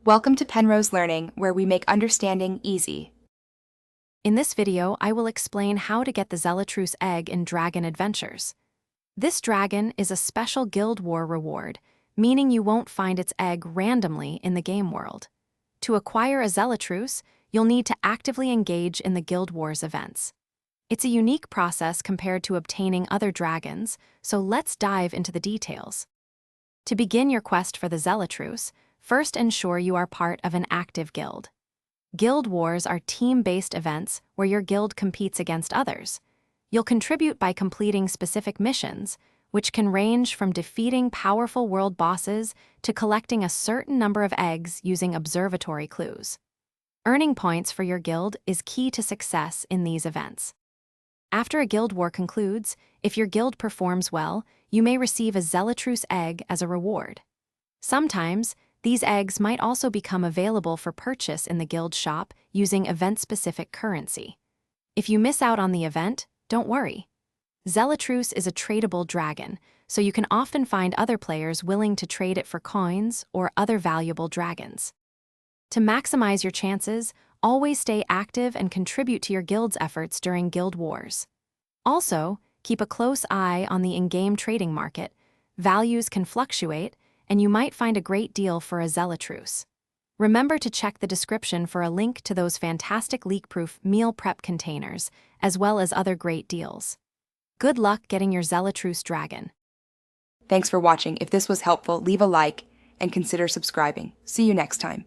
Welcome to Penrose Learning, where we make understanding easy. In this video, I will explain how to get the Xellatruce egg in Dragon Adventures. This dragon is a special Guild War reward, meaning you won't find its egg randomly in the game world. To acquire a Xellatruce, you'll need to actively engage in the Guild Wars events. It's a unique process compared to obtaining other dragons, so let's dive into the details. To begin your quest for the Xellatruce, first ensure you are part of an active guild. Guild Wars are team-based events where your guild competes against others. You'll contribute by completing specific missions, which can range from defeating powerful world bosses to collecting a certain number of eggs using observatory clues. Earning points for your guild is key to success in these events. After a guild war concludes, if your guild performs well, you may receive a Xellatruce egg as a reward. Sometimes, these eggs might also become available for purchase in the guild shop using event-specific currency. If you miss out on the event, don't worry. Xellatruce is a tradable dragon, so you can often find other players willing to trade it for coins or other valuable dragons. To maximize your chances, always stay active and contribute to your guild's efforts during guild wars. Also, keep a close eye on the in-game trading market. Values can fluctuate, and you might find a great deal for a Xellatruce. Remember to check the description for a link to those fantastic leak-proof meal prep containers, as well as other great deals. Good luck getting your Xellatruce dragon. Thanks for watching. If this was helpful, leave a like and consider subscribing. See you next time.